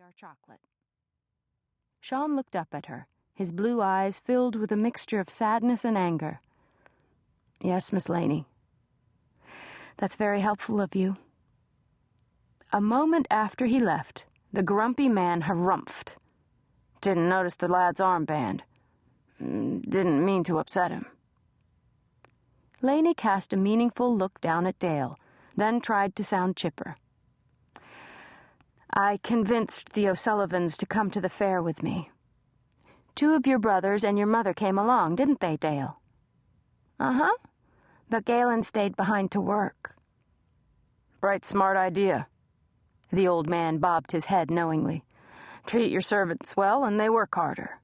our chocolate." Sean looked up at her, his blue eyes filled with a mixture of sadness and anger. "Yes, Miss Laney." "That's very helpful of you." A moment after he left, the grumpy man harumphed. "Didn't notice the lad's armband. Didn't mean to upset him." Laney cast a meaningful look down at Dale, then tried to sound chipper. "I convinced the O'Sullivans to come to the fair with me. 2 of your brothers and your mother came along, didn't they, Dale?" "Uh-huh. But Galen stayed behind to work." "Right smart idea." The old man bobbed his head knowingly. "Treat your servants well, and they work harder."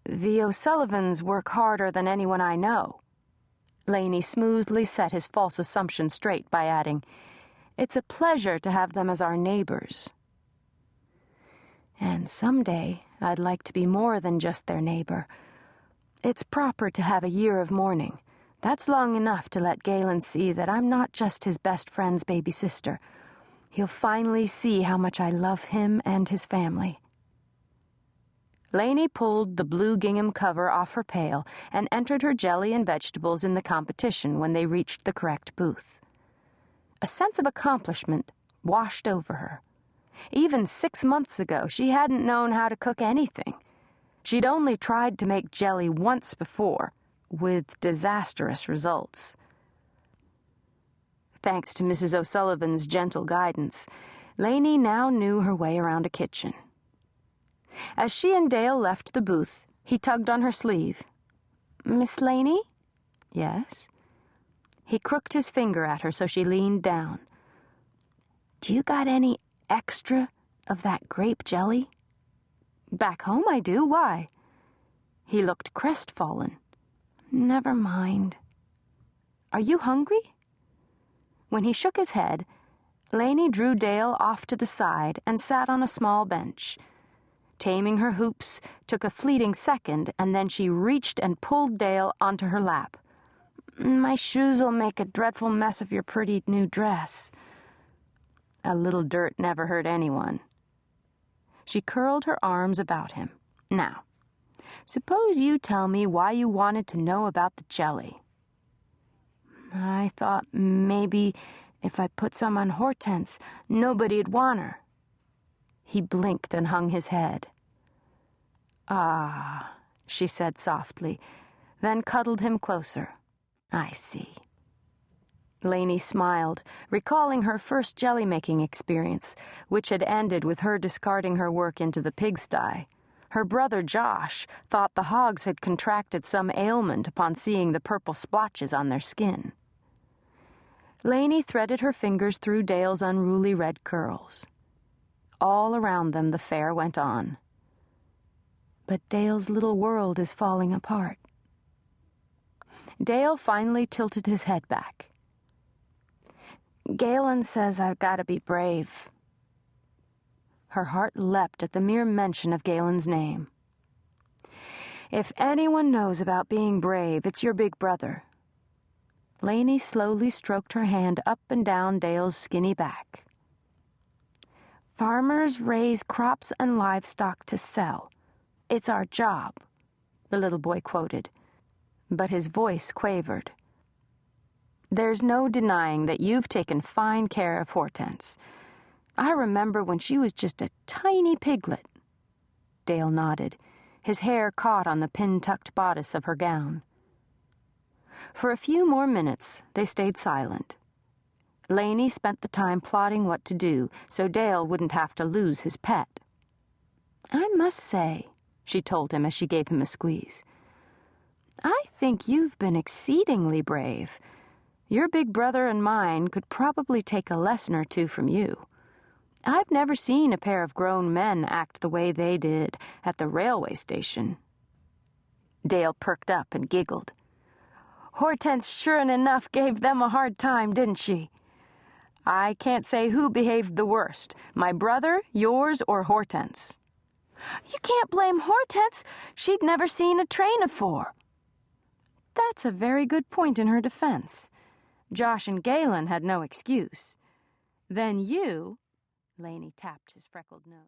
"The O'Sullivans work harder than anyone I know." Laney smoothly set his false assumption straight by adding, "It's a pleasure to have them as our neighbors. And someday I'd like to be more than just their neighbor. It's proper to have a year of mourning. That's long enough to let Galen see that I'm not just his best friend's baby sister. He'll finally see how much I love him and his family." Laney pulled the blue gingham cover off her pail and entered her jelly and vegetables in the competition when they reached the correct booth. A sense of accomplishment washed over her. Even 6 months ago, she hadn't known how to cook anything. She'd only tried to make jelly once before, with disastrous results. Thanks to Mrs. O'Sullivan's gentle guidance, Laney now knew her way around a kitchen. As she and Dale left the booth, he tugged on her sleeve. "Miss Laney?" "Yes?" He crooked his finger at her so she leaned down. "Do you got any extra of that grape jelly?" "Back home I do. Why?" He looked crestfallen. "Never mind." "Are you hungry?" When he shook his head, Laney drew Dale off to the side and sat on a small bench. Taming her hoops took a fleeting second, and then she reached and pulled Dale onto her lap. "My shoes'll make a dreadful mess of your pretty new dress." A little dirt never hurt anyone. She curled her arms about him. "Now, suppose you tell me why you wanted to know about the jelly." "I thought maybe if I put some on Hortense, nobody'd want her." He blinked and hung his head. "Ah," she said softly, then cuddled him closer. "I see." Laney smiled, recalling her first jelly-making experience, which had ended with her discarding her work into the pigsty. Her brother Josh thought the hogs had contracted some ailment upon seeing the purple splotches on their skin. Laney threaded her fingers through Dale's unruly red curls. All around them the fair went on. But Dale's little world is falling apart. Dale finally tilted his head back. "Galen says I've got to be brave." Her heart leapt at the mere mention of Galen's name. "If anyone knows about being brave, it's your big brother." Laney slowly stroked her hand up and down Dale's skinny back. "Farmers raise crops and livestock to sell. It's our job," the little boy quoted, but his voice quavered. "There's no denying that you've taken fine care of Hortense. I remember when she was just a tiny piglet." Dale nodded. His hair caught on the pin-tucked bodice of her gown. For a few more minutes, they stayed silent. Laney spent the time plotting what to do so Dale wouldn't have to lose his pet. "I must say," she told him as she gave him a squeeze, "I think you've been exceedingly brave. Your big brother and mine could probably take a lesson or two from you. I've never seen a pair of grown men act the way they did at the railway station." Dale perked up and giggled. "Hortense sure enough gave them a hard time, didn't she?" "I can't say who behaved the worst, my brother, yours, or Hortense." "You can't blame Hortense. She'd never seen a train afore." "That's a very good point in her defense. Josh and Galen had no excuse. Then you," Laney tapped his freckled nose.